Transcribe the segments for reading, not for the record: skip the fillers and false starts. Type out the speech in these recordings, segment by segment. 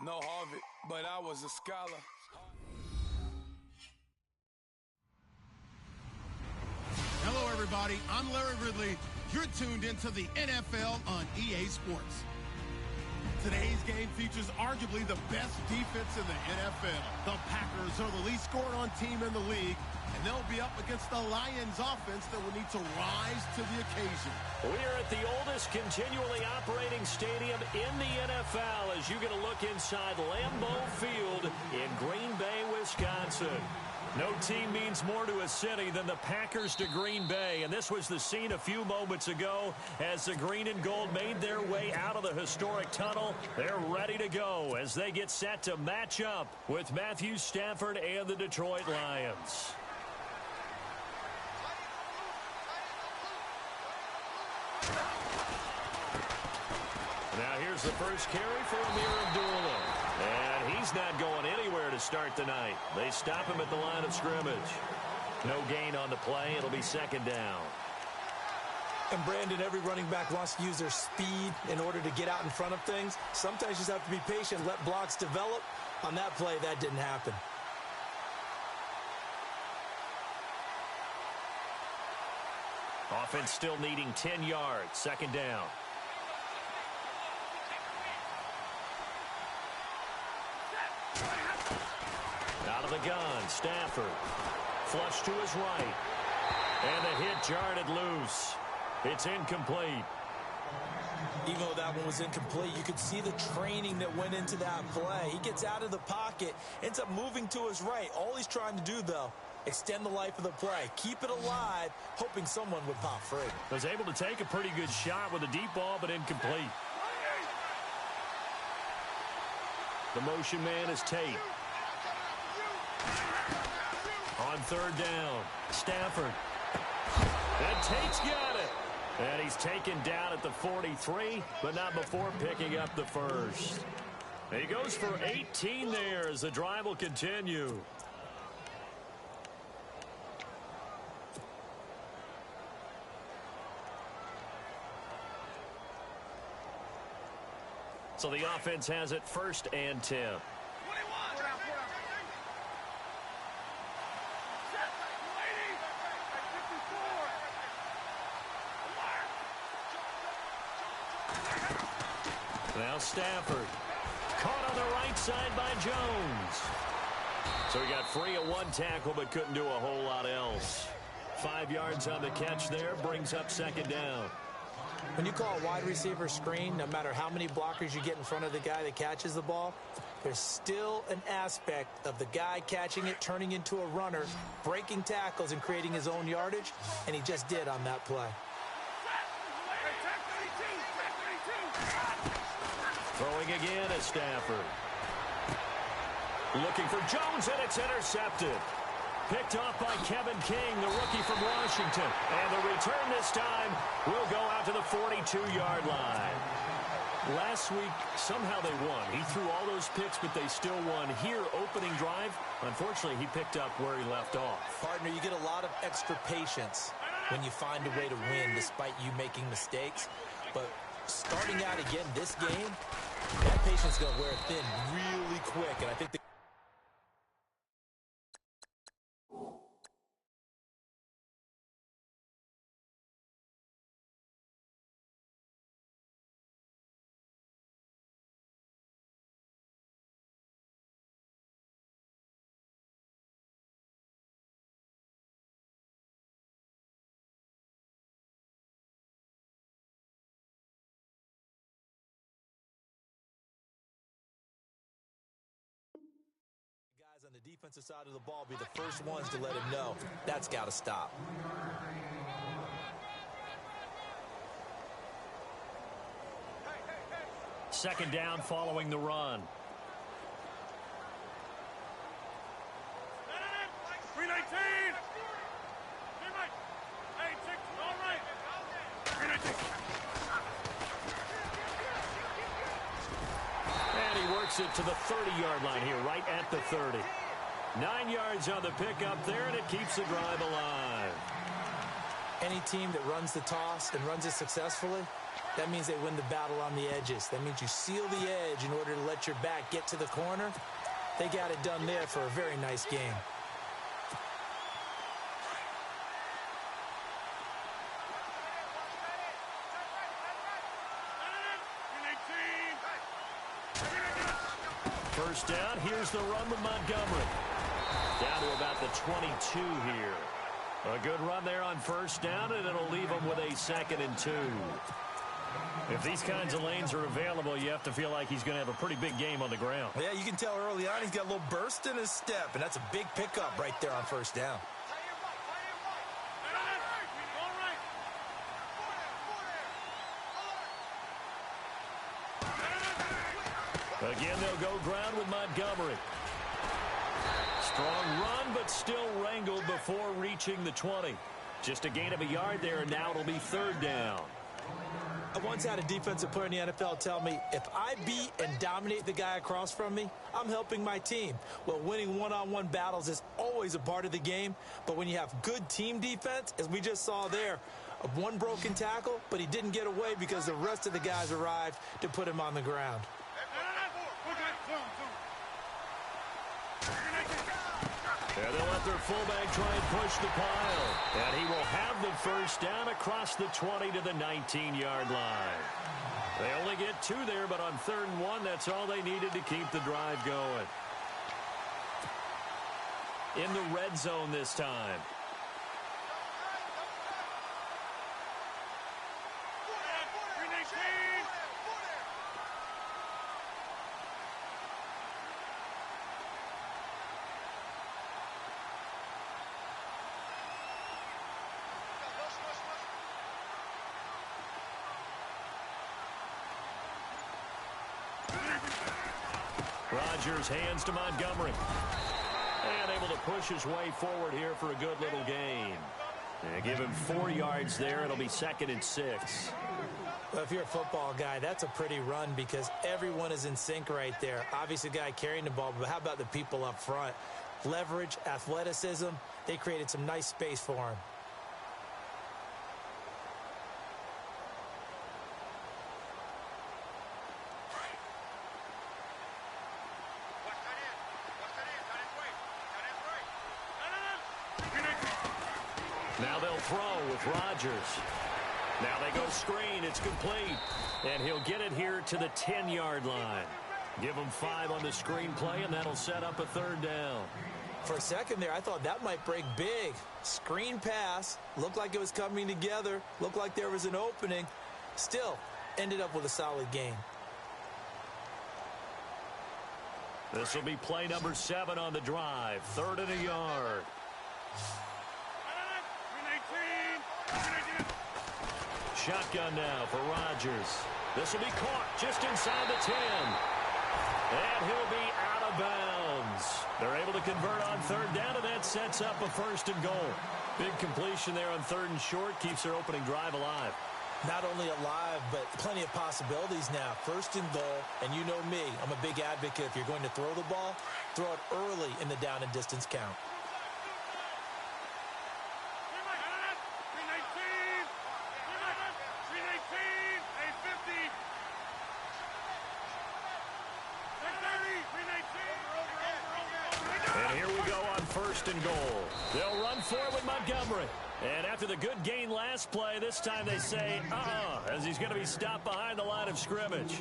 No Harvard, but I was a scholar. Hello, everybody. I'm Larry Ridley. You're tuned into the NFL on EA Sports. Today's game features arguably the best defense in the NFL. The Packers are the least scored-on team in the league, and they'll be up against the Lions offense that will need to rise to the occasion. We are at the oldest continually operating stadium in the NFL as you get a look inside Lambeau Field in Green Bay, Wisconsin. No team means more to a city than the Packers to Green Bay, and this was the scene a few moments ago as the green and gold made their way out of the historic tunnel. They're ready to go as they get set to match up with Matthew Stafford and the Detroit Lions. Now here's the first carry for Amir Abdullah. And he's not going anywhere to start the night. They stop him at the line of scrimmage. No gain on the play. It'll be second down. And Brandon, every running back wants to use their speed in order to get out in front of things. Sometimes you just have to be patient, let blocks develop. On that play, that didn't happen. Offense still needing 10 yards. Second down. Out of the gun, Stafford. Flush to his right. And the hit jarred it loose. It's incomplete. Even though that one was incomplete, you could see the training that went into that play. He gets out of the pocket, ends up moving to his right. All he's trying to do, though, extend the life of the play. Keep it alive, hoping someone would pop free. Was able to take a pretty good shot with a deep ball, but incomplete. The motion man is Tate. On third down, Stafford. And Tate's got it. And he's taken down at the 43, but not before picking up the first. He goes for 18 there as the drive will continue. So the offense has it first and 10. Now Stafford. Caught on the right side by Jones. So he got free of one tackle but couldn't do a whole lot else. 5 yards on the catch there, brings up second down. When you call a wide receiver screen, no matter how many blockers you get in front of the guy that catches the ball, there's still an aspect of the guy catching it, turning into a runner, breaking tackles and creating his own yardage, and he just did on that play. Throwing again is Stafford. Looking for Jones, and it's intercepted. Picked off by Kevin King, the rookie from Washington. And the return this time will go out to the 42-yard line. Last week, somehow they won. He threw all those picks, but they still won. Here, opening drive, unfortunately, he picked up where he left off. Partner, you get a lot of extra patience when you find a way to win despite you making mistakes. But starting out again this game, that patience is going to wear thin really quick. And I think on the defensive side of the ball be the first ones to let him know that's got to stop. Second down following the run. It to the 30-yard line here, right at the 30. 9 yards on the pickup there, and it keeps the drive alive. Any team that runs the toss and runs it successfully, That means they win the battle on the edges. That means you seal the edge in order to let your back get to the corner. They got it done there for a very nice game. First down, here's the run with Montgomery. Down to about the 22 here. A good run there on first down, and it'll leave them with a 2nd and 2. If these kinds of lanes are available, you have to feel like he's going to have a pretty big game on the ground. Yeah, you can tell early on he's got a little burst in his step, and that's a big pickup right there on first down. Again, they'll go ground with Montgomery. Strong run, but still wrangled before reaching the 20. Just a gain of a yard there, and now it'll be 3rd down. I once had a defensive player in the NFL tell me, if I beat and dominate the guy across from me, I'm helping my team. Well, winning one-on-one battles is always a part of the game, but when you have good team defense, as we just saw there, one broken tackle, but he didn't get away because the rest of the guys arrived to put him on the ground. And they'll let their fullback try and push the pile. And he will have the first down across the 20 to the 19-yard line. They only get 2 there, but on 3rd and 1, that's all they needed to keep the drive going. In the red zone this time. Rodgers hands to Montgomery. And able to push his way forward here for a good little gain. And give him 4 yards there. It'll be 2nd and 6. Well, if you're a football guy, that's a pretty run because everyone is in sync right there. Obviously, the guy carrying the ball, but how about the people up front? Leverage, athleticism, they created some nice space for him. Now they'll throw with Rodgers. Now they go screen. It's complete. And he'll get it here to the 10-yard line. Give him 5 on the screen play, and that'll set up a 3rd down. For a second there, I thought that might break big. Screen pass. Looked like it was coming together. Looked like there was an opening. Still, ended up with a solid game. This will be play number 7 on the drive. 3rd and a yard. Shotgun now for Rodgers. This will be caught just inside the 10. And he'll be out of bounds. They're able to convert on 3rd down, and that sets up a 1st and goal. Big completion there on 3rd and short. Keeps their opening drive alive. Not only alive, but plenty of possibilities now. 1st and goal, and you know me. I'm a big advocate. If you're going to throw the ball, throw it early in the down and distance count. And here we go on 1st and goal. They'll run forward with Montgomery. And after the good gain last play, this time they say, as he's going to be stopped behind the line of scrimmage.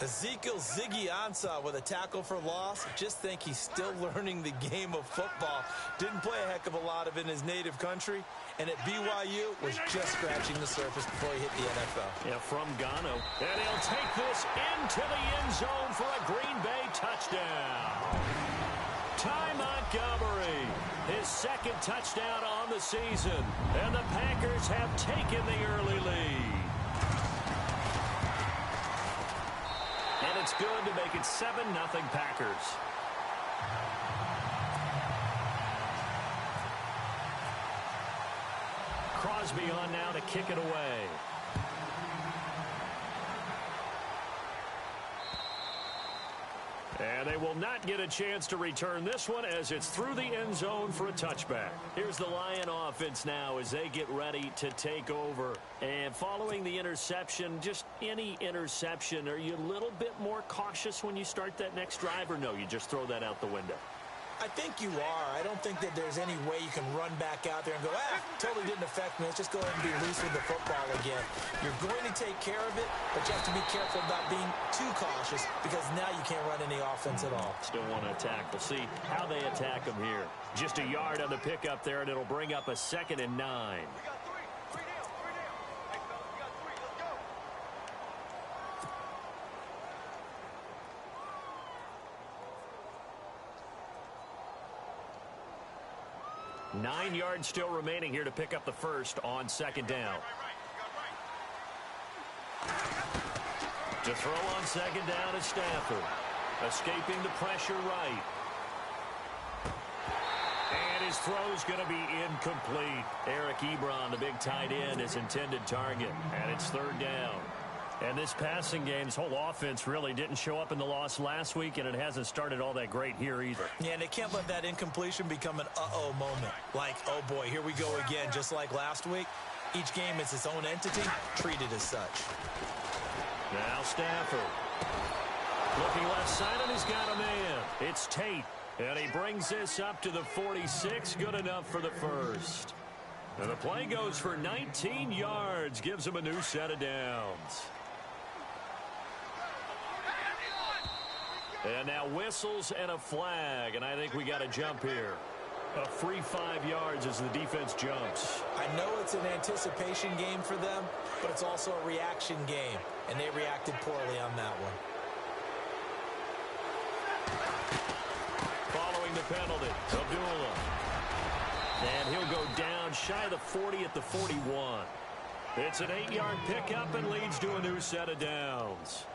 Ezekiel Ziggy Ansah with a tackle for loss. Just think he's still learning the game of football. Didn't play a heck of a lot of it in his native country. And at BYU, was just scratching the surface before he hit the NFL. Yeah, from Ghana. And he'll take this into the end zone for a Green Bay touchdown. Ty Montgomery, his 2nd touchdown on the season. And the Packers have taken the early lead. And it's good to make it 7-0 Packers. Crosby on now to kick it away. And they will not get a chance to return this one as it's through the end zone for a touchback. Here's the Lion offense now as they get ready to take over. And following the interception, just any interception, are you a little bit more cautious when you start that next drive, or no, you just throw that out the window? I think you are. I don't think that there's any way you can run back out there and go, totally didn't affect me. Let's just go ahead and be loose with the football again. You're going to take care of it, but you have to be careful about being too cautious because now you can't run any offense at all. Still want to attack. We'll see how they attack them here. Just a yard on the pickup there, and it'll bring up a 2nd and 9. 9 yards still remaining here to pick up the first on 2nd down. To throw on 2nd down is Stafford. Escaping the pressure right. And his throw's going to be incomplete. Eric Ebron, the big tight end, his intended target. And it's 3rd down. And this passing game, this whole offense really didn't show up in the loss last week, and it hasn't started all that great here either. Yeah, and they can't let that incompletion become an uh-oh moment. Like, oh boy, here we go again, just like last week. Each game is its own entity, treated as such. Now Stafford. Looking left side, and he's got a man. It's Tate, and he brings this up to the 46. Good enough for the first. And the play goes for 19 yards, gives him a new set of downs. And now whistles and a flag, and I think we got a jump here. A free 5 yards as the defense jumps. I know it's an anticipation game for them, but it's also a reaction game, and they reacted poorly on that one. Following the penalty, Abdullah. And he'll go down shy of the 40 at the 41. It's an 8-yard pickup and leads to a new set of downs.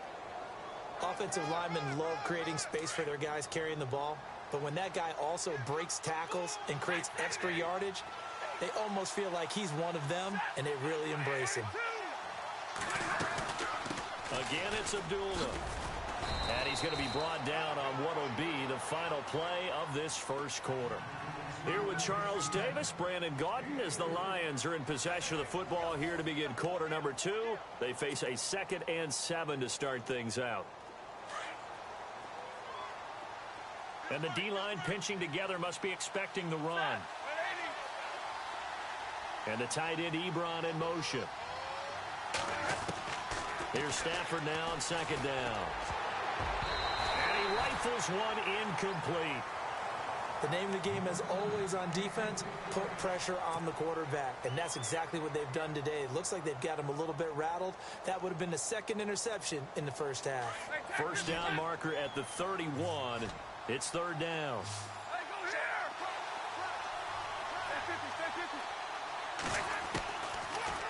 Offensive linemen love creating space for their guys carrying the ball, but when that guy also breaks tackles and creates extra yardage, they almost feel like he's one of them, and they really embrace him. Again, it's Abdullah. And he's going to be brought down on what will be the final play of this first quarter. Here with Charles Davis, Brandon Gaudin, as the Lions are in possession of the football here to begin quarter number 2. They face a 2nd and 7 to start things out. And the D-line pinching together, must be expecting the run. And the tight end Ebron in motion. Here's Stafford now on 2nd down. And he rifles one incomplete. The name of the game is always on defense, put pressure on the quarterback. And that's exactly what they've done today. It looks like they've got him a little bit rattled. That would have been the 2nd interception in the first half. First down marker at the 31. It's 3rd down.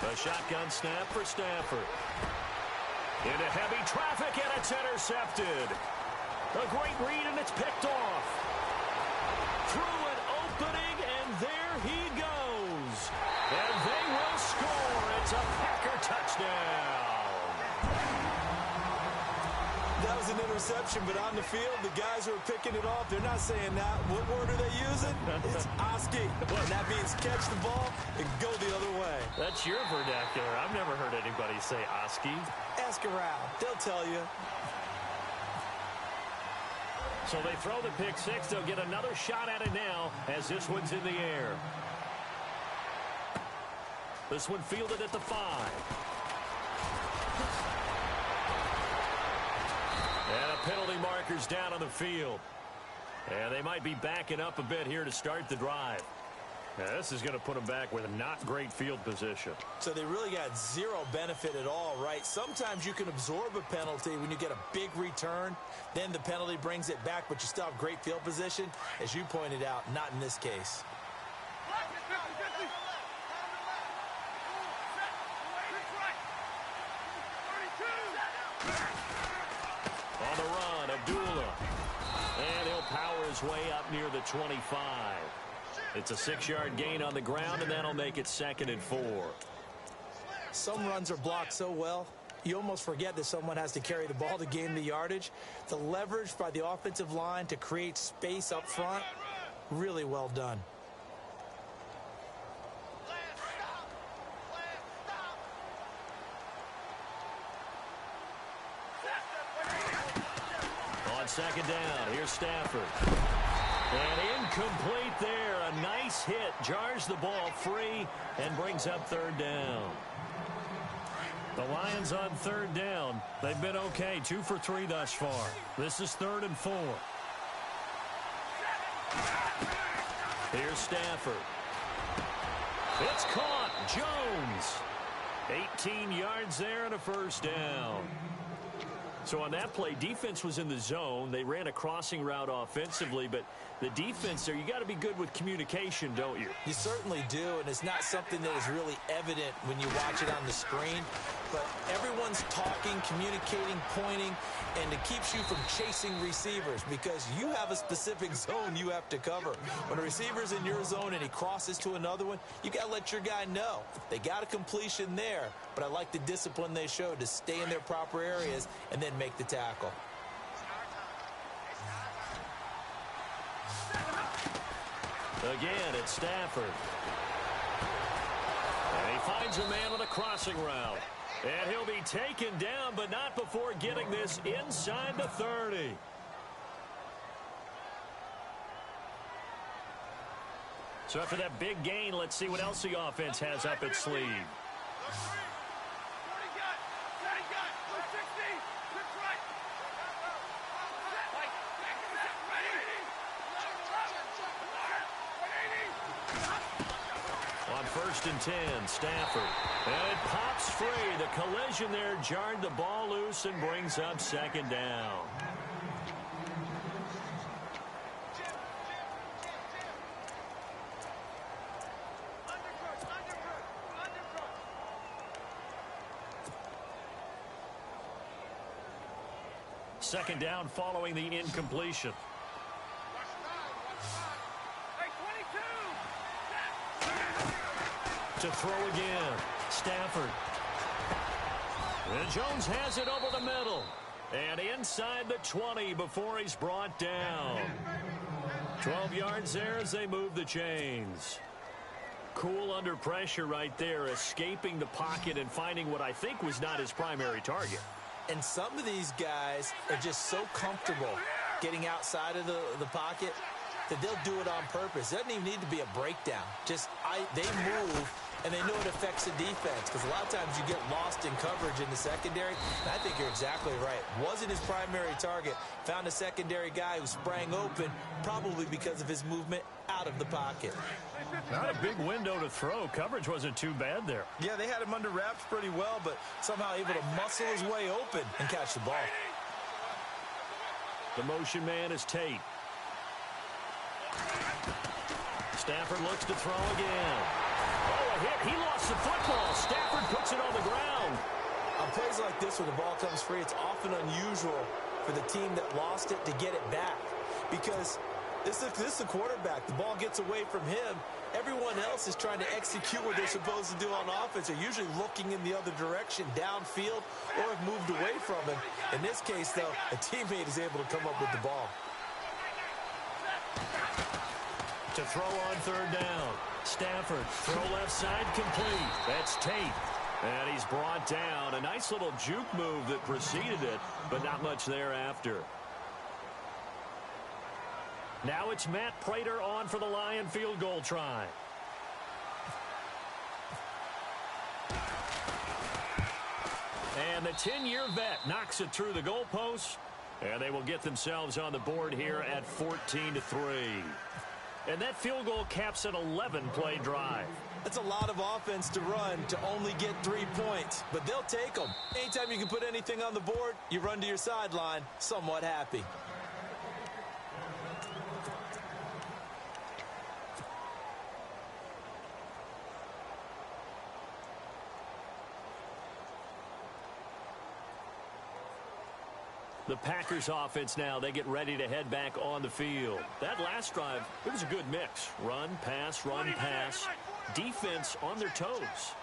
A shotgun snap for Stafford. Into heavy traffic, and it's intercepted. A great read, and it's picked off. Through an opening, and there he goes. And they will score. It's a Packer touchdown. That was an interception, but on the field, the guys who are picking it off, they're not saying that. What word are they using? It's Oski. And that means catch the ball and go the other way. That's your vernacular. I've never heard anybody say Oski. Ask around. They'll tell you. So they throw the pick 6. They'll get another shot at it now as this one's in the air. This one fielded at the 5. And a penalty marker's down on the field. And they might be backing up a bit here to start the drive. Now, this is going to put them back with a not great field position. So they really got zero benefit at all, right? Sometimes you can absorb a penalty when you get a big return. Then the penalty brings it back, but you still have great field position. As you pointed out, not in this case. On the run, Abdullah. And he'll power his way up near the 25. It's a 6-yard gain on the ground, and that'll make it 2nd and 4. Some runs are blocked so well, you almost forget that someone has to carry the ball to gain the yardage. The leverage by the offensive line to create space up front, really well done. On second down, here's Stafford. And incomplete there. A nice hit. Jars the ball free and brings up third down. The Lions on third down. They've been okay. 2 for 3 thus far. This is 3rd and 4. Here's Stafford. It's caught. Jones. 18 yards there and a first down. So on that play, defense was in the zone. They ran a crossing route offensively, but the defense there, you got to be good with communication, don't you? You certainly do, and it's not something that is really evident when you watch it on the screen. But everyone's talking, communicating, pointing, and it keeps you from chasing receivers because you have a specific zone you have to cover. When a receiver's in your zone and he crosses to another one, you got to let your guy know. They got a completion there, but I like the discipline they showed to stay in their proper areas and then make the tackle. Again, it's Stafford. And he finds a man on a crossing route. And he'll be taken down, but not before getting this inside the 30. So after that big gain, let's see what else the offense has up its sleeve. On 1st and 10, Stafford. And it pops free. The collision there jarred the ball loose and brings up second down. Second down following the incompletion. To throw again. Stafford. And Jones has it over the middle. And inside the 20 before he's brought down. 12 yards there as they move the chains. Cool under pressure right there, escaping the pocket and finding what I think was not his primary target. And some of these guys are just so comfortable getting outside of the pocket that they'll do it on purpose. It doesn't even need to be a breakdown. They move, and they know it affects the defense because a lot of times you get lost in coverage in the secondary. And I think you're exactly right. Wasn't his primary target. Found a secondary guy who sprang open, probably because of his movement out of the pocket. Not a big window to throw. Coverage wasn't too bad there. Yeah, they had him under wraps pretty well, but somehow able to muscle his way open and catch the ball. The motion man is Tate. Stafford looks to throw again. Oh, a hit. He lost the football. Stafford puts it on the ground. On plays like this where the ball comes free, it's often unusual for the team that lost it to get it back because this is the quarterback. The ball gets away from him. Everyone else is trying to execute what they're supposed to do on offense. They're usually looking in the other direction, downfield, or have moved away from him. In this case, though, a teammate is able to come up with the ball. To throw on third down. Stafford, throw left side complete. That's Tate. And he's brought down. A nice little juke move that preceded it, but not much thereafter. Now it's Matt Prater on for the Lion field goal try. And the 10-year vet knocks it through the goalpost. And they will get themselves on the board here at 14-3. And that field goal caps an 11-play drive. That's a lot of offense to run to only get 3 points, but they'll take them. Anytime you can put anything on the board, you run to your sideline somewhat happy. The Packers offense now, they get ready to head back on the field. That last drive, it was a good mix. Run, pass, defense on their toes.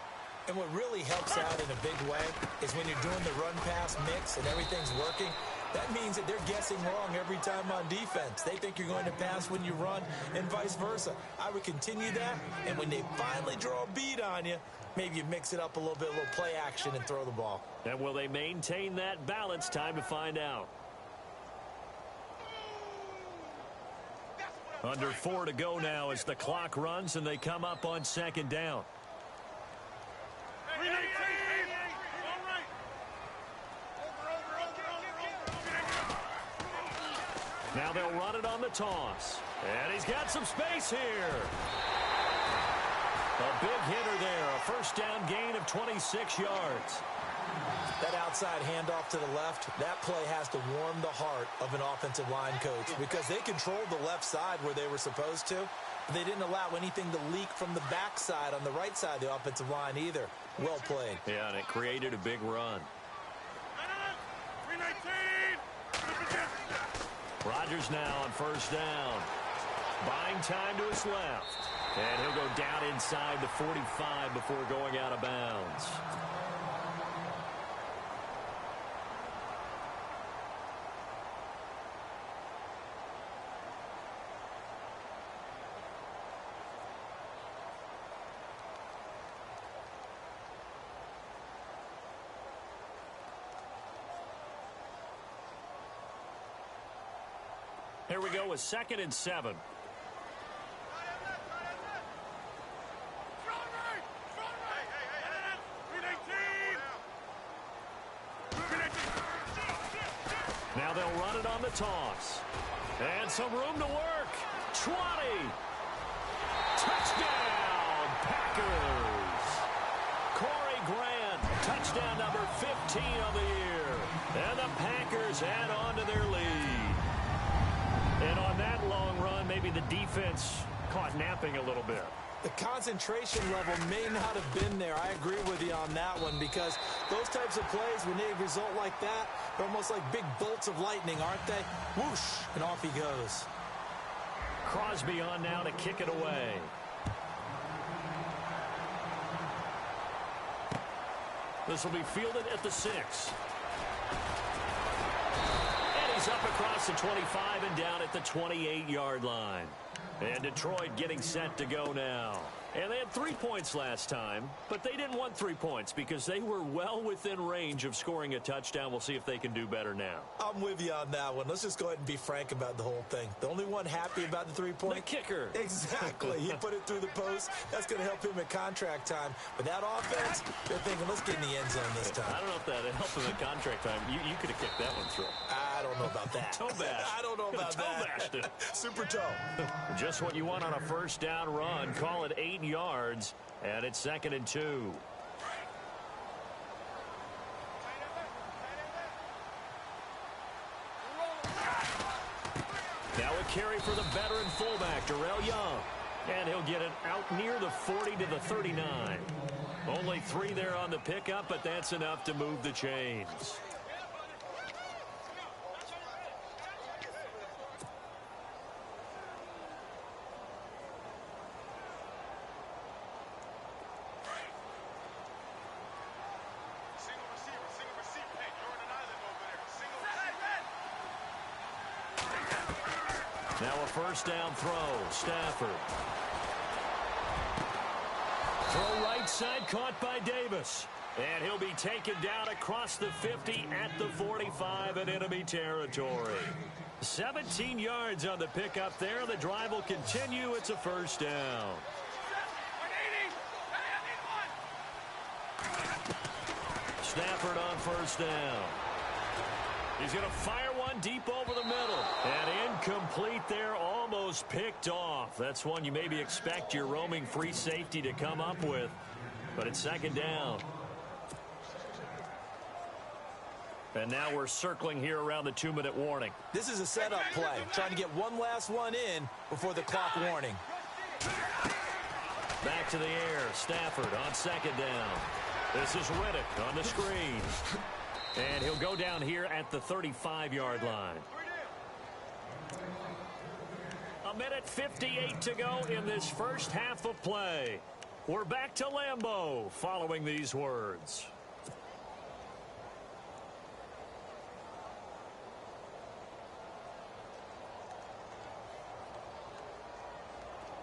And what really helps out in a big way is when you're doing the run-pass mix and everything's working, that means that they're guessing wrong every time on defense. They think you're going to pass when you run and vice versa. I would continue that, and when they finally draw a beat on you, maybe you mix it up a little bit, a little play action, and throw the ball. And will they maintain that balance? Time to find out. Under 4 to go now as the clock runs and they come up on second down. Now they'll run it on the toss. And he's got some space here. A big hitter there. A first down gain of 26 yards. That outside handoff to the left, that play has to warm the heart of an offensive line coach because they controlled the left side where they were supposed to. But they didn't allow anything to leak from the backside on the right side of the offensive line either. Well played. Yeah, and it created a big run. Rodgers now on first down. Buying time to his left. And he'll go down inside the 45 before going out of bounds. Here we go with 2nd and 7. Now they'll run it on the toss. And some room to work. 20. Touchdown, Packers. Corey Grant, touchdown number 15 of the year. And the Packers add on to their lead. And on that long run, maybe the defense caught napping a little bit. The concentration level may not have been there. I agree with you on that one because those types of plays, when they result like that, they're almost like big bolts of lightning, aren't they? Whoosh, and off he goes. Crosby on now to kick it away. This will be fielded at the 6. He's up across the 25 and down at the 28-yard line. And Detroit getting set to go now. And they had 3 points last time, but they didn't want 3 points because they were well within range of scoring a touchdown. We'll see if they can do better now. I'm with you on that one. Let's just go ahead and be frank about the whole thing. The only one happy about the 3-point? The kicker. Exactly. He put it through the post. That's going to help him at contract time. But that offense, they're thinking, let's get in the end zone this time. I don't know if that helped him at contract time. You could have kicked that one through. I don't know about that. Toe bash. I don't know about toe that. Bashed it. Super toe. Just what you want on a first down run. Call it 8 yards. And it's 2nd and 2. Now a carry for the veteran fullback, Darrell Young. And he'll get it out near the 40 to the 39. Only 3 there on the pickup, but that's enough to move the chains. Now a first down throw. Stafford. Throw right side caught by Davis. And he'll be taken down across the 50 at the 45 in enemy territory. 17 yards on the pickup there. The drive will continue. It's a first down. Stafford on first down. He's going to fire one deep over the middle. And incomplete there, almost picked off. That's one you maybe expect your roaming free safety to come up with. But it's 2nd down. And now we're circling here around the 2-minute warning. This is a setup play, trying to get one last one in before the clock warning. Back to the air, Stafford on 2nd down. This is Riddick on the screen. And he'll go down here at the 35-yard line. 1:58 to go in this first half of play. We're back to Lambeau following these words.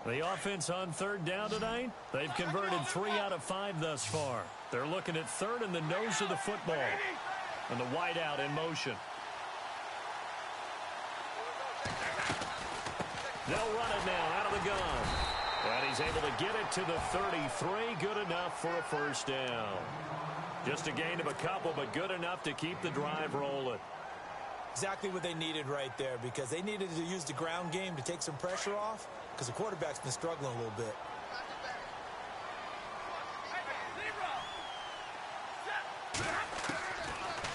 The offense on third down tonight, they've converted 3 out of 5 thus far. They're looking at third in the nose of the football. And the wide out in motion. They'll run it now out of the gun. And he's able to get it to the 33. Good enough for a first down. Just a gain of a couple, but good enough to keep the drive rolling. Exactly what they needed right there, because they needed to use the ground game to take some pressure off, because the quarterback's been struggling a little bit.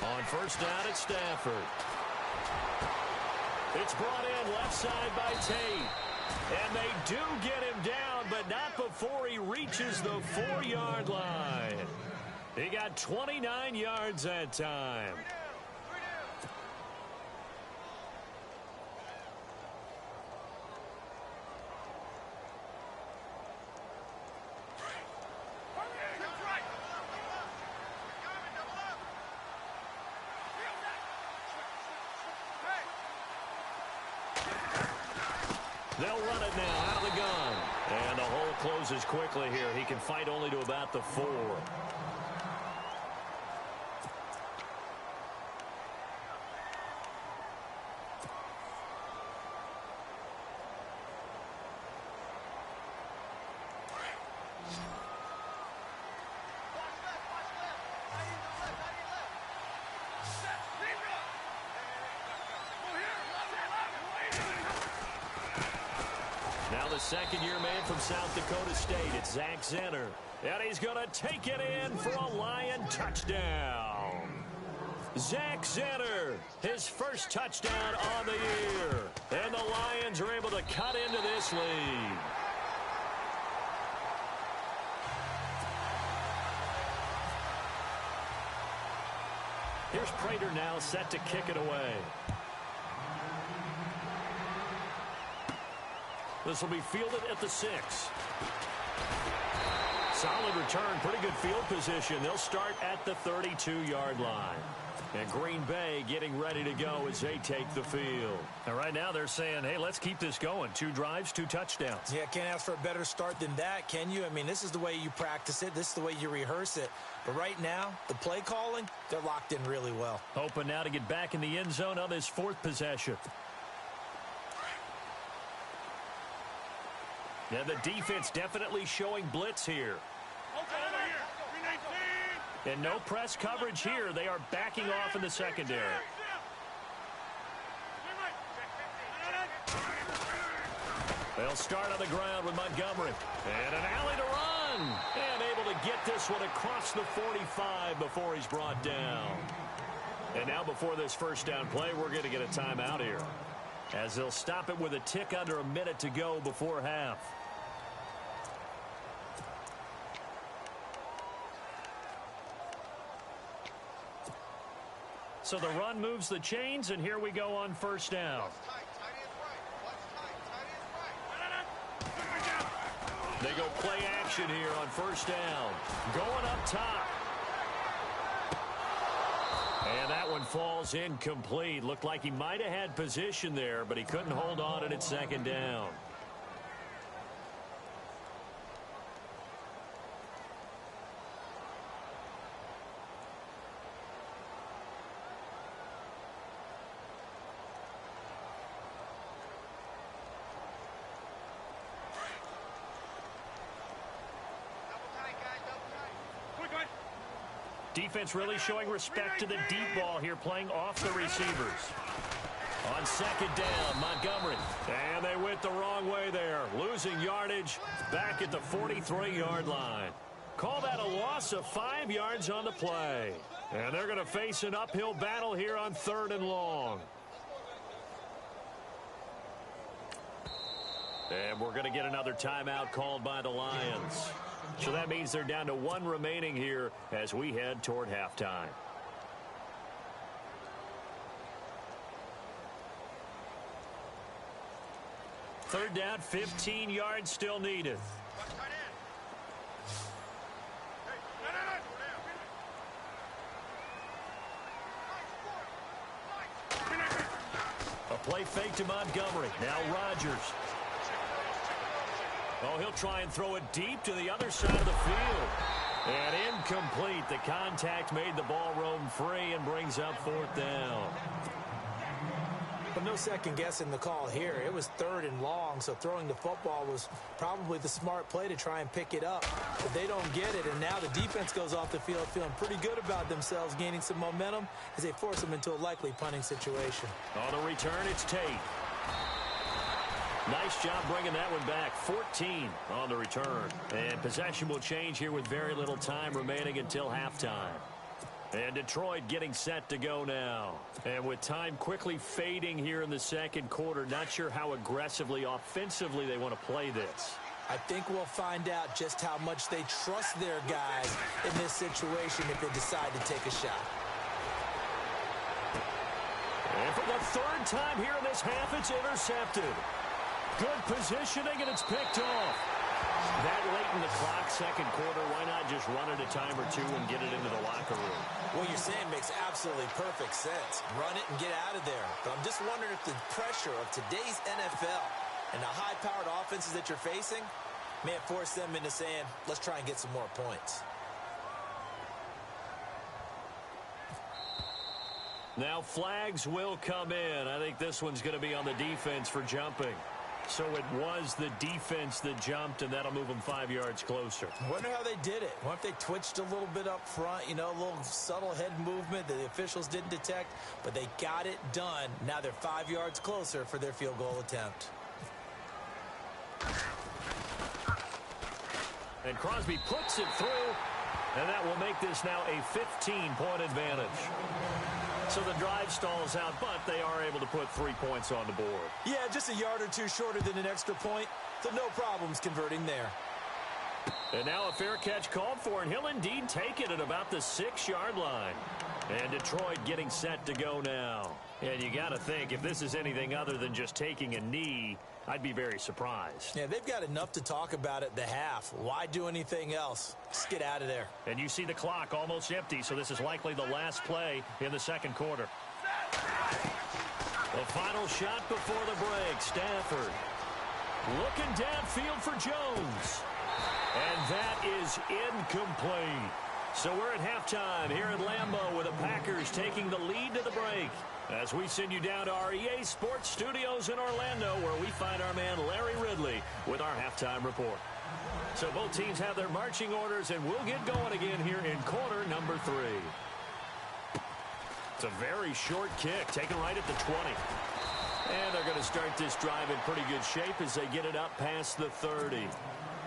On first down at Stafford. It's brought in left side by Tate. And they do get him down, but not before he reaches the 4-yard line. He got 29 yards that time. They'll run it now out of the gun. And the hole closes quickly here. He can fight only to about the 4. Second-year man from South Dakota State. It's Zach Zenner. And he's going to take it in for a Lion touchdown. Zach Zenner, his first touchdown on the year. And the Lions are able to cut into this lead. Here's Prater now set to kick it away. This will be fielded at the 6. Solid return, pretty good field position. They'll start at the 32-yard line. And Green Bay getting ready to go as they take the field. And right now they're saying, hey, let's keep this going. 2 drives, 2 touchdowns. Yeah, can't ask for a better start than that, can you? I mean, this is the way you practice it. This is the way you rehearse it. But right now, the play calling, they're locked in really well. Hoping now to get back in the end zone on this 4th possession. Yeah, the defense definitely showing blitz here. And no press coverage here. They are backing off in the secondary. They'll start on the ground with Montgomery. And an alley to run. And able to get this one across the 45 before he's brought down. And now before this first down play, we're going to get a timeout here, as they'll stop it with a tick under a minute to go before half. So the run moves the chains, and here we go on first down. They go play action here on first down. Going up top. And that one falls incomplete. Looked like he might have had position there, but he couldn't hold on at second down. Defense really showing respect to the deep ball here, playing off the receivers. On second down, Montgomery. And they went the wrong way there. Losing yardage back at the 43-yard line. Call that a loss of 5 yards on the play. And they're going to face an uphill battle here on 3rd and long. And we're going to get another timeout called by the Lions. So that means they're down to 1 remaining here as we head toward halftime. Third down, 15 yards still needed. Play fake to Montgomery. Now Rodgers. Oh, he'll try and throw it deep to the other side of the field. And incomplete. The contact made the ball roam free and brings up 4th down. But no second guessing the call here. It was 3rd and long, so throwing the football was probably the smart play to try and pick it up. But they don't get it, and now the defense goes off the field feeling pretty good about themselves, gaining some momentum as they force them into a likely punting situation. On the return, it's Tate. Nice job bringing that one back. 14 on the return. And possession will change here with very little time remaining until halftime. And Detroit getting set to go now. And with time quickly fading here in the second quarter, not sure how aggressively, offensively they want to play this. I think we'll find out just how much they trust their guys in this situation if they decide to take a shot. And for the 3rd time here in this half, it's intercepted. Good positioning, and it's picked off. That late in the clock, second quarter, why not just run it a time or two and get it into the locker room? What you're saying makes absolutely perfect sense. Run it and get out of there. But I'm just wondering if the pressure of today's NFL and the high-powered offenses that you're facing may have forced them into saying, let's try and get some more points. Now flags will come in. I think this one's going to be on the defense for jumping. So it was the defense that jumped, and that'll move them 5 yards closer. I wonder how they did it. What if they twitched a little bit up front, you know, a little subtle head movement that the officials didn't detect, but they got it done. Now they're 5 yards closer for their field goal attempt. And Crosby puts it through, and that will make this now a 15-point advantage. So the drive stalls out, but they are able to put 3 points on the board. Yeah, just a yard or two shorter than an extra point, so no problems converting there. And now a fair catch called for, and he'll indeed take it at about the 6-yard line. And Detroit getting set to go now. And you got to think, if this is anything other than just taking a knee, I'd be very surprised. Yeah, they've got enough to talk about at the half. Why do anything else? Just get out of there. And you see the clock almost empty, so this is likely the last play in the second quarter. The final shot before the break. Stafford looking downfield for Jones. And that is incomplete. So we're at halftime here at Lambeau with the Packers taking the lead to the break. As we send you down to our EA Sports Studios in Orlando, where we find our man Larry Ridley with our halftime report. So both teams have their marching orders, and we'll get going again here in quarter number 3. It's a very short kick, taken right at the 20. And they're going to start this drive in pretty good shape as they get it up past the 30.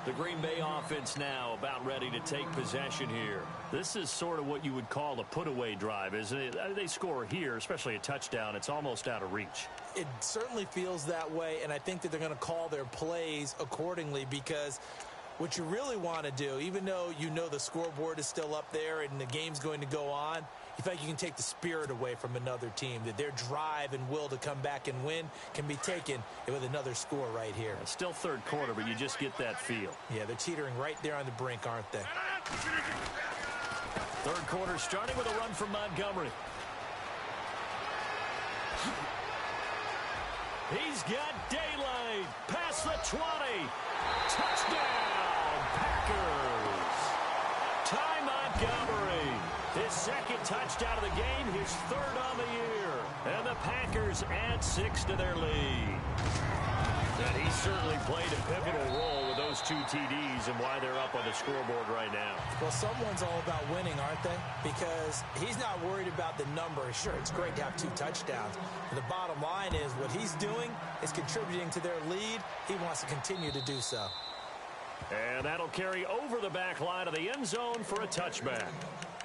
The Green Bay offense now about ready to take possession here. This is sort of what you would call a put-away drive, isn't it? They score here, especially a touchdown. It's almost out of reach. It certainly feels that way, and I think that they're going to call their plays accordingly, because what you really want to do, even though you know the scoreboard is still up there and the game's going to go on, you feel like you can take the spirit away from another team, that their drive and will to come back and win can be taken with another score right here. It's still third quarter, but you just get that feel. Yeah, they're teetering right there on the brink, aren't they? Third quarter starting with a run from Montgomery. He's got daylight past the 20. Touchdown, Packers. Ty Montgomery. His second touchdown of the game, his third on the year. And the Packers add 6 to their lead. And he certainly played a pivotal role with those 2 TDs and why they're up on the scoreboard right now. Well, someone's all about winning, aren't they? Because he's not worried about the number. Sure, it's great to have 2 touchdowns. But the bottom line is what he's doing is contributing to their lead. He wants to continue to do so. And that'll carry over the back line of the end zone for a touchback.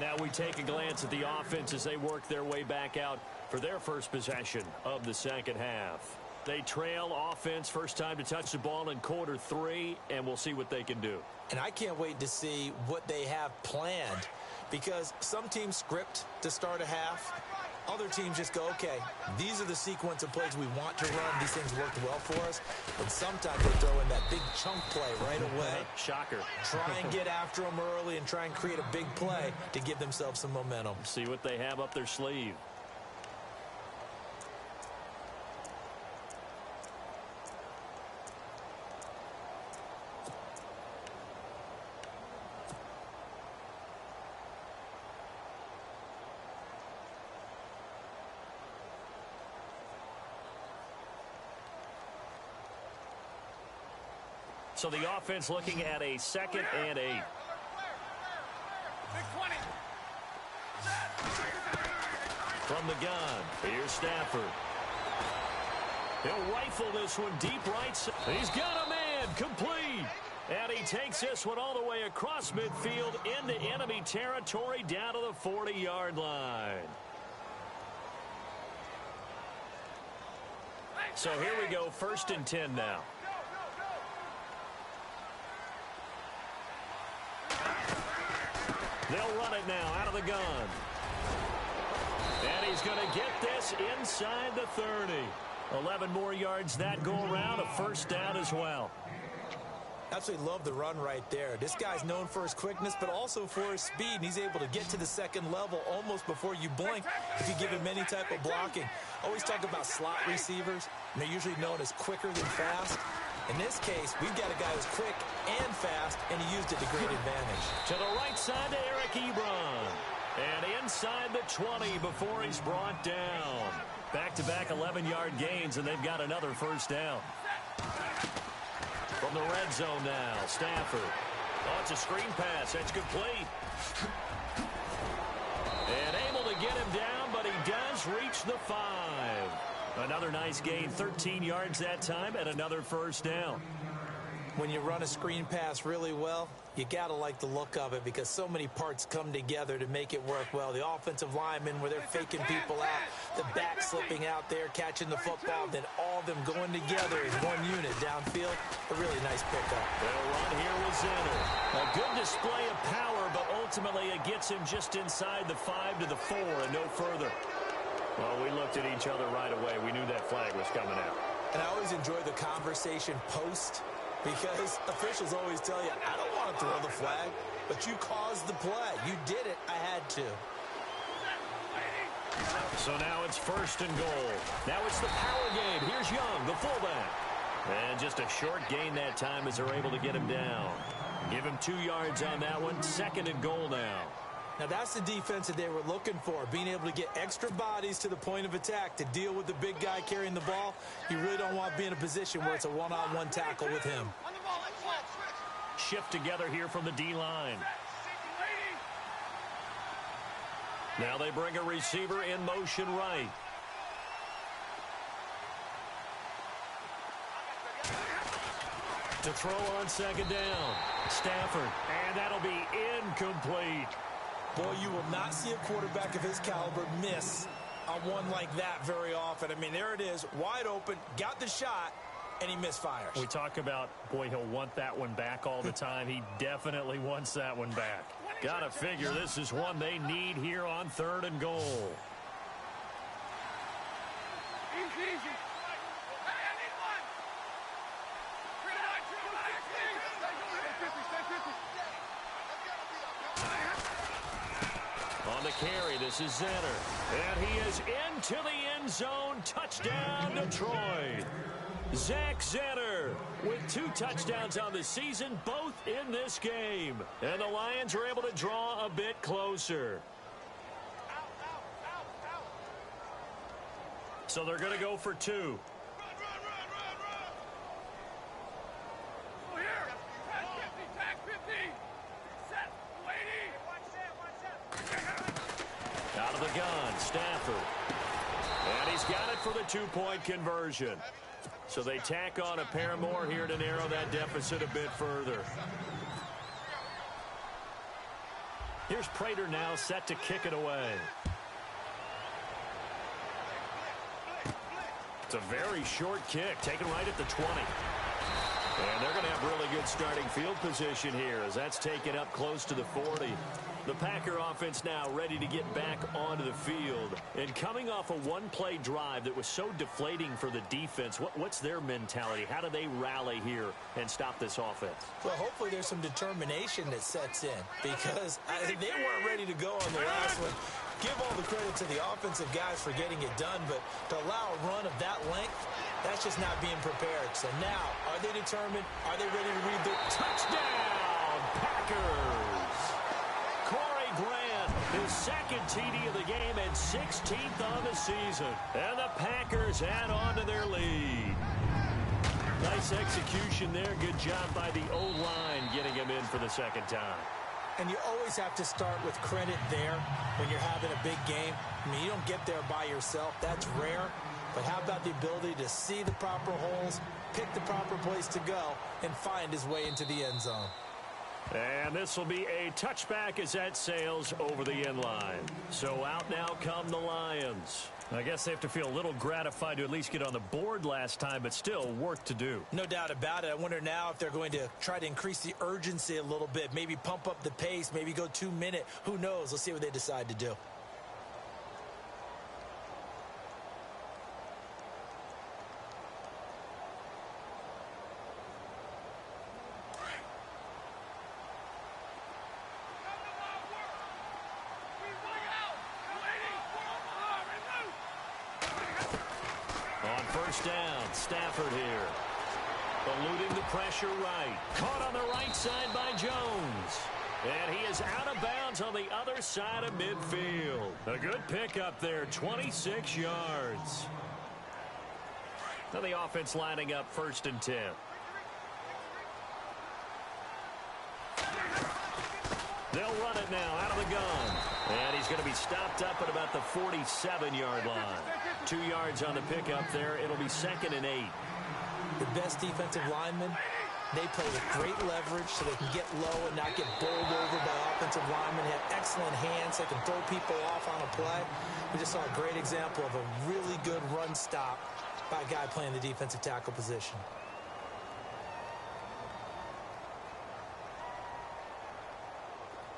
Now we take a glance at the offense as they work their way back out for their first possession of the second half. They trail offense, first time to touch the ball in quarter 3, and we'll see what they can do. And I can't wait to see what they have planned, because some teams script to start a half. Other teams just go, okay, these are the sequence of plays we want to run. These things worked well for us. And sometimes they throw in that big chunk play right away. Shocker. Try and get after them early and try and create a big play to give themselves some momentum. See what they have up their sleeve. So the offense looking at a 2nd and 8. From the gun, here's Stafford. He'll rifle this one deep right side. He's got a man, complete. And he takes this one all the way across midfield into enemy territory down to the 40-yard line. So here we go, 1st and 10 now. They'll run it now out of the gun. And he's going to get this inside the 30. 11 more yards that go around, a 1st down as well. Absolutely love the run right there. This guy's known for his quickness, but also for his speed. And he's able to get to the 2nd level almost before you blink if you give him any type of blocking. Always talk about slot receivers, and they're usually known as quicker than fast. In this case, we've got a guy who's quick and fast, and he used it to great advantage. To the right side to Eric Ebron. And inside the 20 before he's brought down. Back-to-back 11-yard gains, and they've got another 1st down. From the red zone now, Stafford. Oh, it's a screen pass. That's complete. And able to get him down, but he does reach the 5. Another nice gain, 13 yards that time, and another 1st down. When you run a screen pass really well, you got to like the look of it because so many parts come together to make it work well. The offensive linemen, where they're faking people out, the back slipping out there, catching the football, then all of them going together as one unit downfield. A really nice pickup. They'll run here with Zenner. A good display of power, but ultimately it gets him just inside the 5 to the 4 and no further. Well, we looked at each other right away. We knew that flag was coming out. And I always enjoy the conversation post because officials always tell you, I don't want to throw the flag, but you caused the play. You did it. I had to. So now it's 1st and goal. Now it's the power game. Here's Young, the fullback. And just a short gain that time as they're able to get him down. Give him 2 yards on that one. 2nd and goal now. Now, that's the defense that they were looking for, being able to get extra bodies to the point of attack to deal with the big guy carrying the ball. You really don't want to be in a position where it's a one-on-one tackle with him. Shift together here from the D-line. Now they bring a receiver in motion right. To throw on 2nd down. Stafford, and that'll be incomplete. Boy, you will not see a quarterback of his caliber miss on one like that very often. I mean, there it is, wide open, got the shot, and he misfires. We talk about, boy, he'll want that one back all the time. He definitely wants that one back. Got to figure this is one they need here on 3rd and goal. Easy. On the carry, this is Zenner. And he is into the end zone. Touchdown, Detroit. Zach Zenner with 2 touchdowns on the season, both in this game. And the Lions are able to draw a bit closer. So they're going to go for 2. Out of the gun, Stafford. And he's got it for the 2-point conversion. So they tack on a pair more here to narrow that deficit a bit further. Here's Prater now set to kick it away. It's a very short kick, taken right at the 20. And they're going to have really good starting field position here as that's taken up close to the 40. The Packer offense now ready to get back onto the field. And coming off a one-play drive that was so deflating for the defense, what's their mentality? How do they rally here and stop this offense? Well, hopefully there's some determination that sets in because they weren't ready to go on the last one. Give all the credit to the offensive guys for getting it done, but to allow a run of that length, that's just not being prepared. So now, are they determined? Are they ready to read the touchdown? Packers! Corey Grant, his 2nd TD of the game and 16th on the season. And the Packers add on to their lead. A Nice execution there. Good job by the O-line getting him in for the second time. And you always have to start with credit there when you're having a big game. I mean, you don't get there by yourself. That's rare. But how about the ability to see the proper holes, pick the proper place to go, and find his way into the end zone? And this will be a touchback as that sails over the end line. So out now come the Lions. I guess they have to feel a little gratified to at least get on the board last time, but still work to do. No doubt about it. I wonder now if they're going to try to increase the urgency a little bit, maybe pump up the pace, maybe go 2-minute. Who knows? Let's see what they decide to do. First down, Stafford here. Eluding the pressure right. Caught on the right side by Jones. And he is out of bounds on the other side of midfield. A good pickup there, 26 yards. Now the offense lining up 1st and 10. They'll run it now out of the gun. And he's going to be stopped up at about the 47-yard line. 2 yards on the pickup there. It'll be 2nd and 8. The best defensive linemen, they play with great leverage so they can get low and not get bowled over by offensive linemen. They have excellent hands. They can throw people off on a play. We just saw a great example of a really good run stop by a guy playing the defensive tackle position.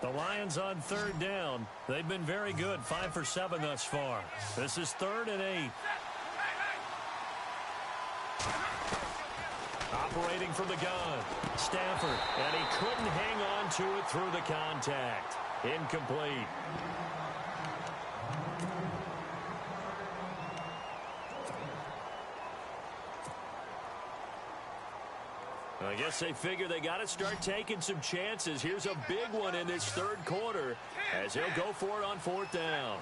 The Lions on 3rd down. They've been very good, 5 for 7 thus far. This is 3rd and 8. Operating from the gun. Stafford, and he couldn't hang on to it through the contact. Incomplete. I guess they figure they got to start taking some chances. Here's a big one in this 3rd quarter as he'll go for it on 4th down.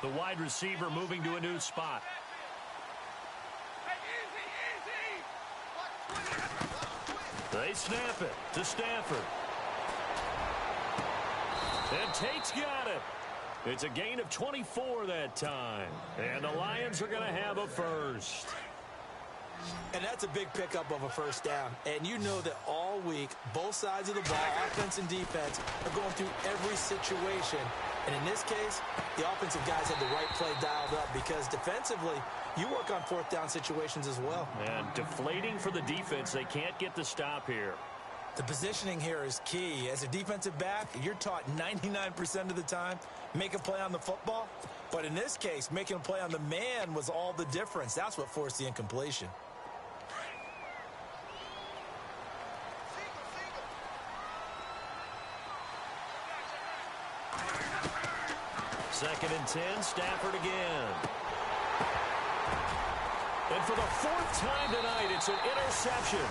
The wide receiver moving to a new spot. They snap it to Stafford. And Tate's got it. It's a gain of 24 that time. And the Lions are going to have a first. And that's a big pickup of a 1st down. And you know that all week, both sides of the ball, offense and defense, are going through every situation. And in this case, the offensive guys had the right play dialed up because defensively, you work on 4th down situations as well. And deflating for the defense. They can't get the stop here. The positioning here is key. As a defensive back, you're taught 99% of the time, make a play on the football. But in this case, making a play on the man was all the difference. That's what forced the incompletion. Second and 10, Stafford again. And for the 4th time tonight, it's an interception.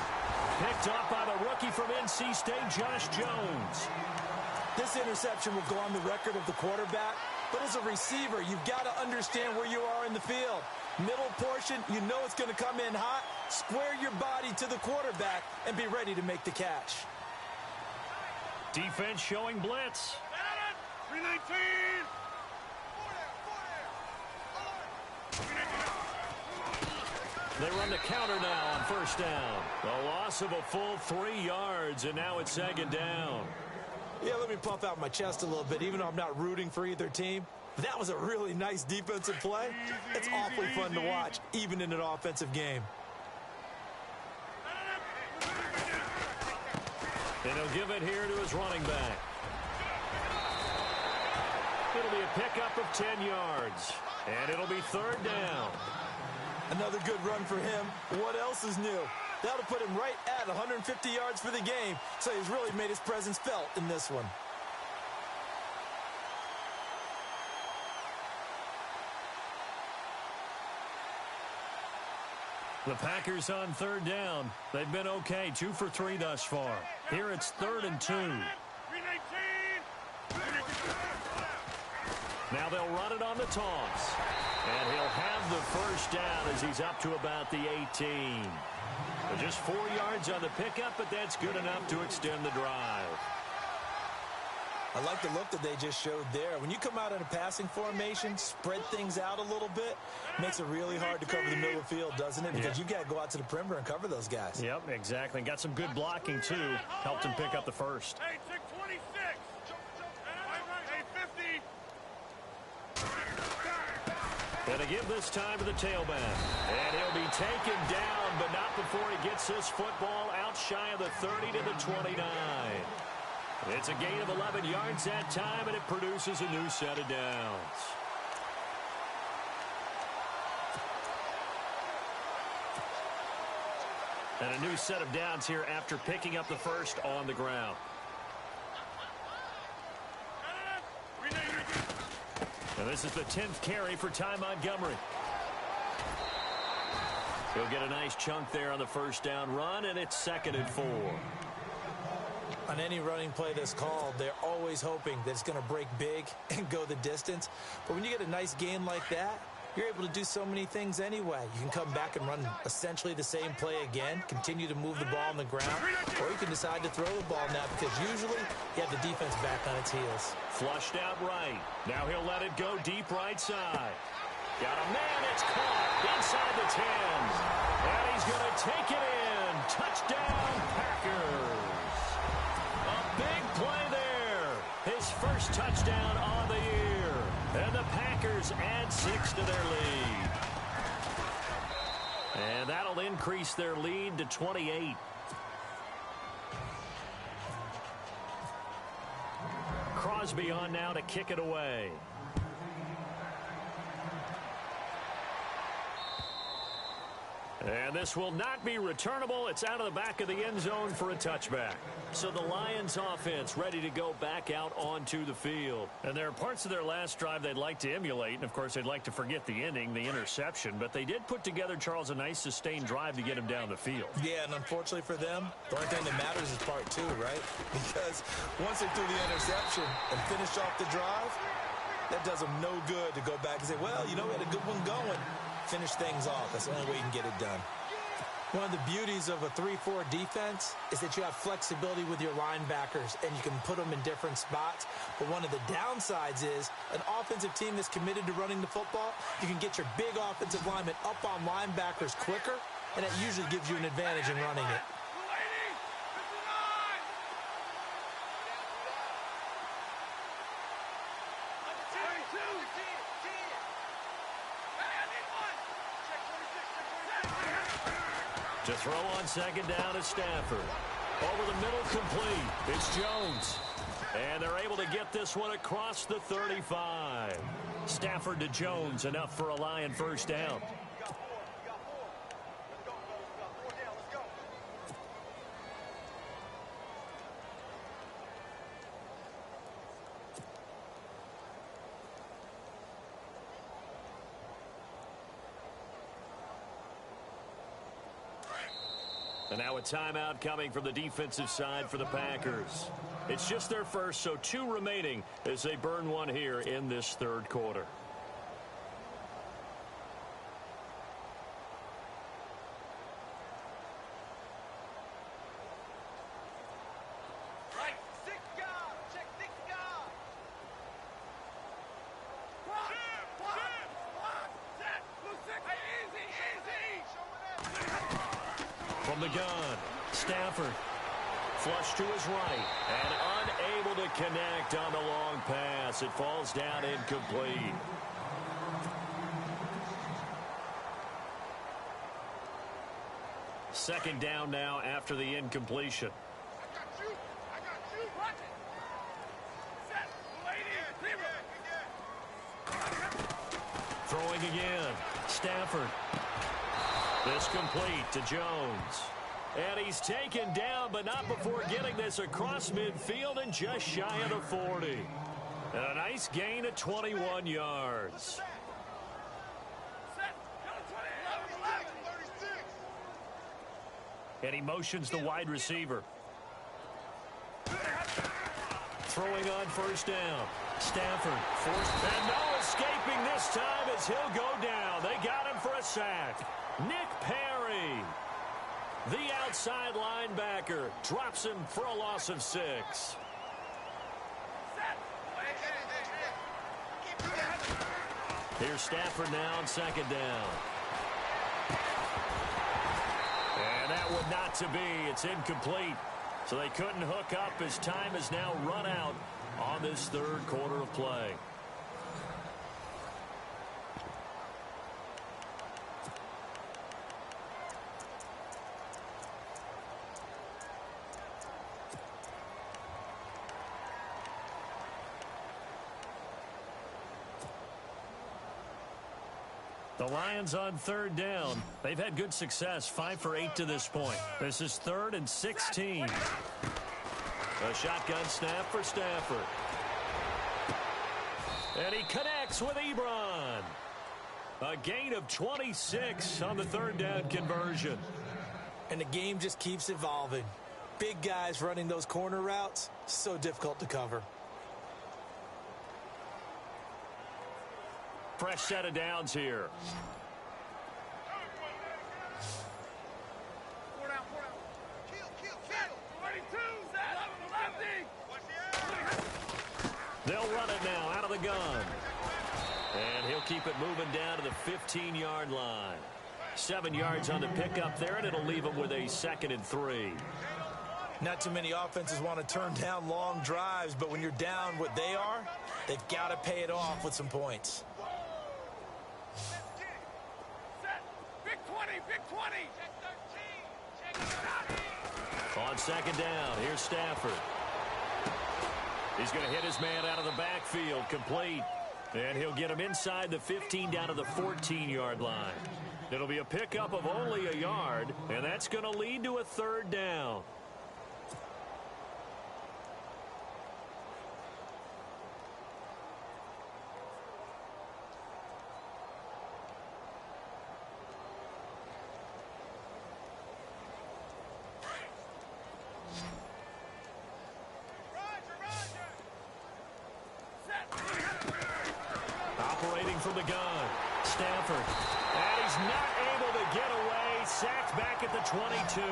Picked off by the rookie from NC State, Josh Jones. This interception will go on the record of the quarterback, but as a receiver, you've got to understand where you are in the field. Middle portion, you know it's going to come in hot. Square your body to the quarterback and be ready to make the catch. Defense showing blitz. 319. They run the counter now on 1st down. A loss of a full 3 yards, and now it's 2nd down. Yeah, let me puff out my chest a little bit, even though I'm not rooting for either team. That was a really nice defensive play. It's awfully fun to watch, even in an offensive game. And he'll give it here to his running back. It'll be a pickup of 10 yards. And it'll be 3rd down. Another good run for him. What else is new? That'll put him right at 150 yards for the game. So he's really made his presence felt in this one. The Packers on 3rd down. They've been okay, 2 for 3 thus far. Here it's 3rd and 2. Now they'll run it on the toss. And he'll have the first down as he's up to about the 18. But just 4 yards on the pickup, but that's good enough to extend the drive. I like the look that they just showed there. When you come out in a passing formation, spread things out a little bit, makes it really hard to cover the middle of the field, doesn't it? Because you got to go out to the perimeter and cover those guys. Yep, exactly. Got some good blocking, too. Helped him pick up the first. Hey, 626. Hey, 50. Gonna give this time to the tailback. And he'll be taken down, but not before he gets this football out shy of the 30 to the 29. It's a gain of 11 yards that time, and it produces a new set of downs. And a new set of downs here after picking up the first on the ground. And this is the 10th carry for Ty Montgomery. He'll get a nice chunk there on the first down run, and it's 2nd and 4. On any running play that's called, they're always hoping that it's going to break big and go the distance. But when you get a nice gain like that, you're able to do so many things anyway. You can come back and run essentially the same play again, continue to move the ball on the ground, or you can decide to throw the ball now because usually you have the defense back on its heels. Flushed out right. Now he'll let it go deep right side. Got a man, it's caught inside the 10. And he's going to take it in. Touchdown, Packers. Big play there. His first touchdown on the year. And the Packers add 6 to their lead. And that'll increase their lead to 28. Crosby on now to kick it away. And this will not be returnable. It's out of the back of the end zone for a touchback. So the Lions offense ready to go back out onto the field. And there are parts of their last drive they'd like to emulate. And, of course, they'd like to forget the inning, the interception. But they did put together, Charles, a nice sustained drive to get him down the field. Yeah, and unfortunately for them, the only thing that matters is part 2, right? Because once they threw the interception and finished off the drive, that does them no good to go back and say, well, you know, we had a good one going. Finish things off. That's the only way you can get it done. One of the beauties of a 3-4 defense is that you have flexibility with your linebackers and you can put them in different spots. But one of the downsides is an offensive team that's committed to running the football, you can get your big offensive linemen up on linebackers quicker, and that usually gives you an advantage in running it. To throw on second down is Stafford. Over the middle, complete. It's Jones. And they're able to get this one across the 35. Stafford to Jones, enough for a Lion first down. And now a timeout coming from the defensive side for the Packers. It's just their first, so 2 remaining as they burn one here in this third quarter. From the gun, Stafford, flush to his right, and unable to connect on the long pass. It falls down incomplete. Second down now after the incompletion. I got you. Watch it. Set. Throwing again, Stafford. This complete to Jones. And he's taken down, but not before getting this across midfield and just shy of the 40. And a nice gain of 21 yards. And he motions the wide receiver. Throwing on first down. Stafford forced, and no escaping this time as he'll go down. They got sack. Nick Perry, the outside linebacker, drops him for a loss of 6. Here's Stafford now on 2nd down. And that would not to be. It's incomplete. So they couldn't hook up as time has now run out on this 3rd quarter of play. The Lions on 3rd down. They've had good success, 5 for 8 to this point. This is 3rd and 16. A shotgun snap for Stafford. And he connects with Ebron. A gain of 26 on the 3rd down conversion. And the game just keeps evolving. Big guys running those corner routes, so difficult to cover. Fresh set of downs here. 4 down. Kill. 22, lefty. They'll run it now out of the gun. And he'll keep it moving down to the 15-yard line. 7 yards on the pickup there, and it'll leave them with a 2nd and 3. Not too many offenses want to turn down long drives, but when you're down what they are, they've got to pay it off with some points. Big 20. On 2nd down, here's Stafford. He's going to hit his man out of the backfield, complete. And he'll get him inside the 15 down to the 14-yard line. It'll be a pickup of only a yard, and that's going to lead to a 3rd down. Operating from the gun, Stafford. And he's not able to get away. Sacked back at the 22.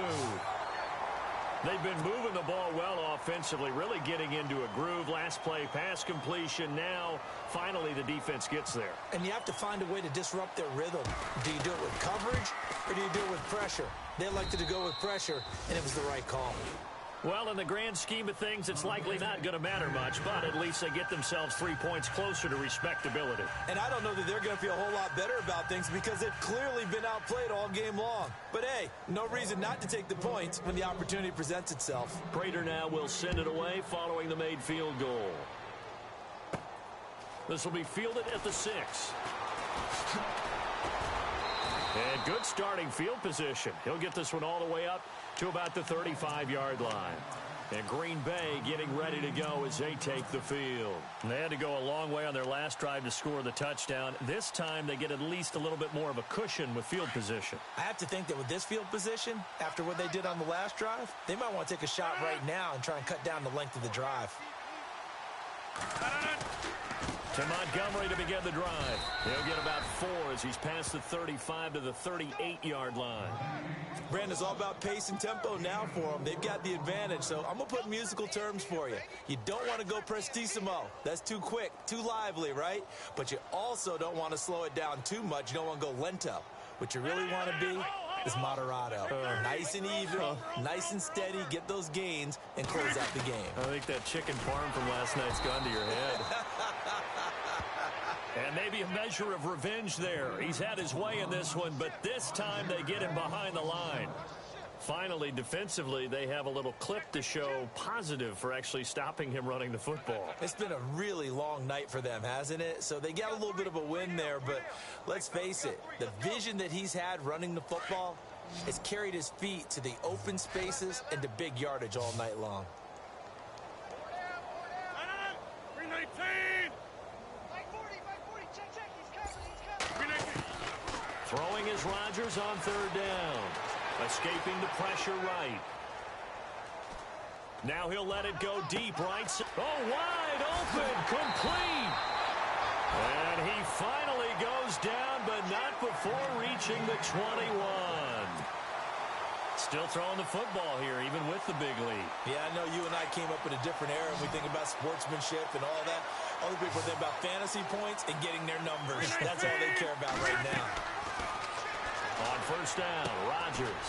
They've been moving the ball well offensively, really getting into a groove. Last play, pass completion. Now, finally, the defense gets there. And you have to find a way to disrupt their rhythm. Do you do it with coverage, or do you do it with pressure? They elected to go with pressure, and it was the right call. Well, in the grand scheme of things, it's likely not going to matter much, but at least they get themselves 3 points closer to respectability. And I don't know that they're going to feel a whole lot better about things because they've clearly been outplayed all game long. But, hey, no reason not to take the points when the opportunity presents itself. Prater now will send it away following the made field goal. This will be fielded at the 6. And good starting field position. He'll get this one all the way up to about the 35-yard line. And Green Bay getting ready to go as they take the field. And they had to go a long way on their last drive to score the touchdown. This time they get at least a little bit more of a cushion with field position. I have to think that with this field position, after what they did on the last drive, they might want to take a shot right now and try and cut down the length of the drive. To Montgomery to begin the drive. He'll get about 4 as he's past the 35 to the 38-yard line. Brandon's all about pace and tempo now for them. They've got the advantage, so I'm going to put musical terms for you. You don't want to go prestissimo. That's too quick, too lively, right? But you also don't want to slow it down too much. You don't want to go lento. What you really want to be is moderato. Nice and even, nice and steady, get those gains, and close out the game. I think that chicken parm from last night's gone to your head. And maybe a measure of revenge there. He's had his way in this one, but this time they get him behind the line. Finally, defensively, they have a little clip to show positive for actually stopping him running the football. It's been a really long night for them, hasn't it? So they got a little bit of a win there, but let's face it, the vision that he's had running the football has carried his feet to the open spaces and to big yardage all night long. 319. Throwing is Rodgers on 3rd down. Escaping the pressure right. Now he'll let it go deep right. Oh, wide open. Complete. And he finally goes down, but not before reaching the 21. Still throwing the football here, even with the big lead. Yeah, I know you and I came up in a different era when we think about sportsmanship and all that. Other people think about fantasy points and getting their numbers. That's all they care about right now. On first down, Rodgers.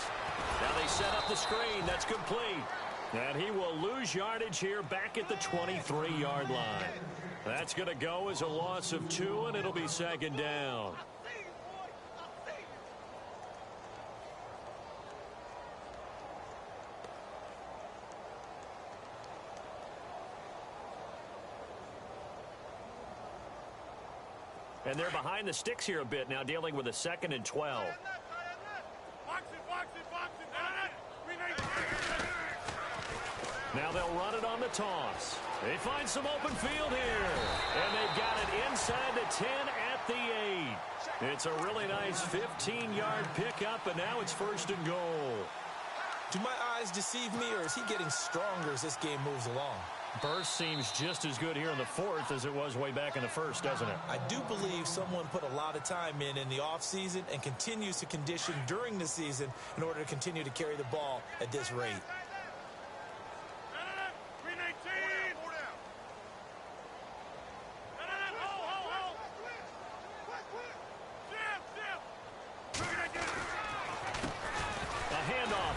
Now they set up the screen. That's complete. And he will lose yardage here back at the 23-yard line. That's going to go as a loss of 2, and it'll be second down. And they're behind the sticks here a bit now, dealing with a 2nd and 12. Now they'll run it on the toss. They find some open field here. And they've got it inside the 10 at the 8. It's a really nice 15-yard pickup, and now it's 1st and goal. Do my eyes deceive me, or is he getting stronger as this game moves along? Burst seems just as good here in the 4th as it was way back in the 1st, doesn't it? I do believe someone put a lot of time in the offseason and continues to condition during the season in order to continue to carry the ball at this rate.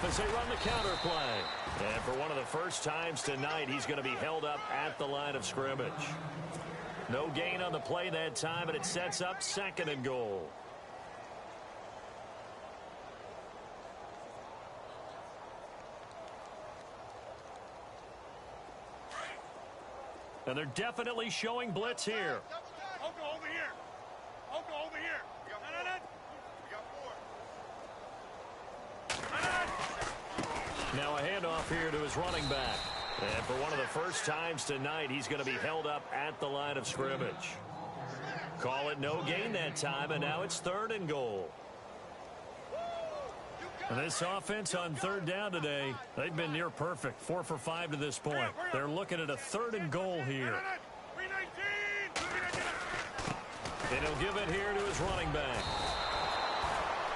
As they run the counter play. And for one of the first times tonight, he's going to be held up at the line of scrimmage. No gain on the play that time, and it sets up 2nd and goal. And they're definitely showing blitz here. I'll go over here. I'll go over here. We got 4. Now a handoff here to his running back. And for one of the first times tonight, he's going to be held up at the line of scrimmage. Call it no gain that time, and now it's 3rd and goal. And this offense on 3rd down today, they've been near perfect. 4 for 5 to this point. They're looking at a 3rd and goal here. And he'll give it here to his running back.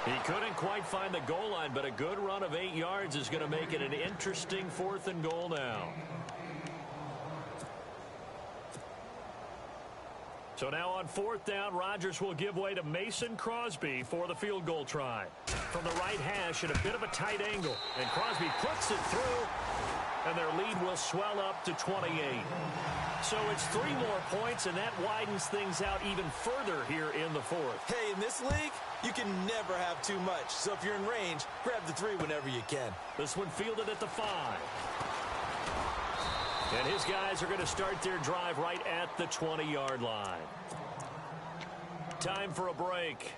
He couldn't quite find the goal line, but a good run of 8 yards is going to make it an interesting 4th and goal now. So now on 4th down, Rodgers will give way to Mason Crosby for the field goal try. From the right hash at a bit of a tight angle. And Crosby puts it through, and their lead will swell up to 28. So it's 3 more points, and that widens things out even further here in the 4th. Hey, in this league, you can never have too much. So if you're in range, grab the 3 whenever you can. This one fielded at the 5. And his guys are going to start their drive right at the 20-yard line. Time for a break.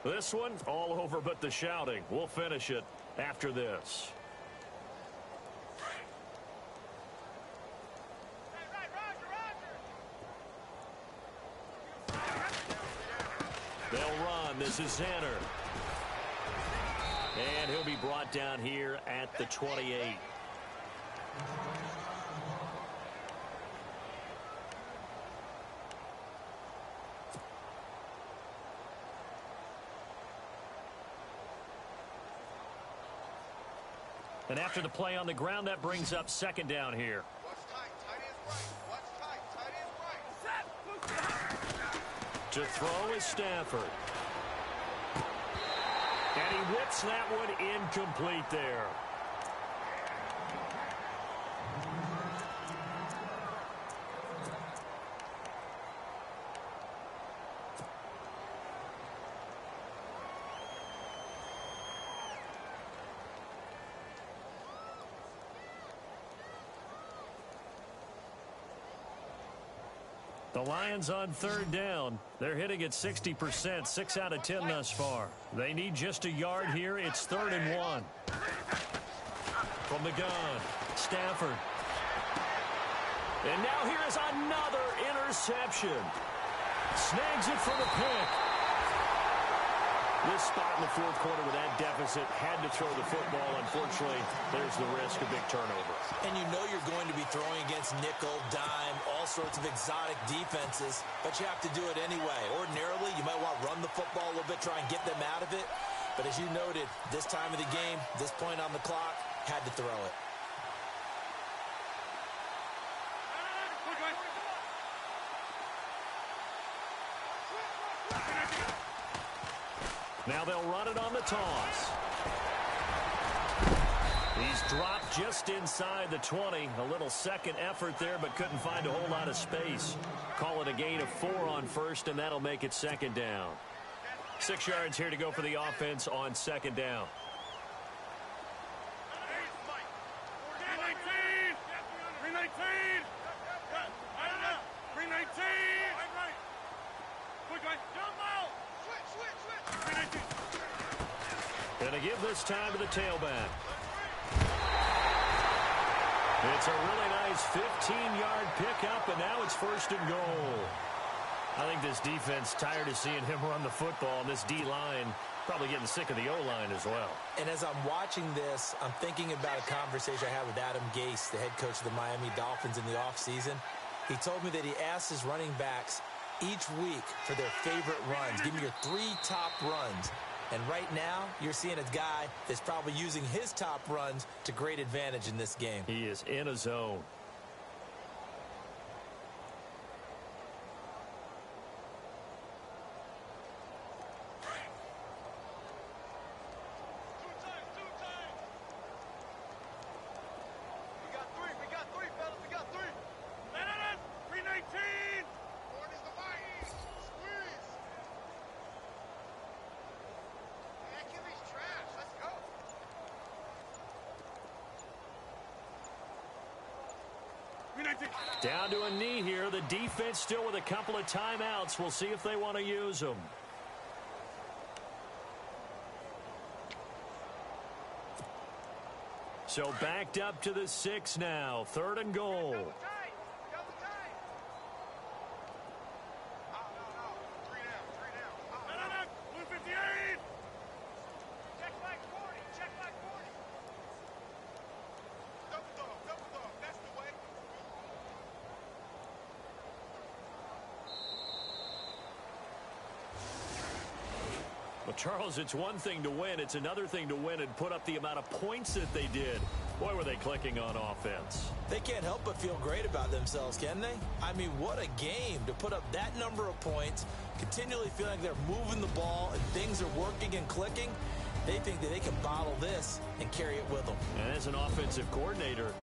This one, all over but the shouting. We'll finish it after this. They'll run. This is Zanner. And he'll be brought down here at the 28. And after the play on the ground, that brings up 2nd down here. To throw is Stafford. And he whips that one incomplete there. The Lions on 3rd down. They're hitting at 60%, 6 out of 10 thus far. They need just a yard here. It's 3rd and 1. From the gun, Stafford. And now here is another interception. Snags it for the pick. This spot in the fourth quarter with that deficit, had to throw the football. Unfortunately, there's the risk of big turnover. And you know you're going to be throwing against nickel, dime, all sorts of exotic defenses, but you have to do it anyway. Ordinarily, you might want to run the football a little bit, try and get them out of it. But as you noted, this time of the game, this point on the clock, had to throw it. Now they'll run it on the toss. He's dropped just inside the 20. A little second effort there, but couldn't find a whole lot of space. Call it a gain of 4 on first, and that'll make it second down. 6 yards here to go for the offense on second down. Gonna give this time to the tailback. It's a really nice 15-yard pickup, and now it's first and goal. I think this defense tired of seeing him run the football, and this D-line probably getting sick of the O-line as well. And as I'm watching this, I'm thinking about a conversation I had with Adam Gase, the head coach of the Miami Dolphins in the offseason. He told me that he asked his running backs each week for their favorite runs. Give me your 3 top runs. And right now, you're seeing a guy that's probably using his top runs to great advantage in this game. He is in a zone. Down to a knee here. The defense still with a couple of timeouts. We'll see if they want to use them. So backed up to the 6 now. 3rd and goal. Well, Charles, it's one thing to win. It's another thing to win and put up the amount of points that they did. Boy, were they clicking on offense. They can't help but feel great about themselves, can they? I mean, what a game to put up that number of points, continually feeling like they're moving the ball and things are working and clicking. They think that they can bottle this and carry it with them. And as an offensive coordinator,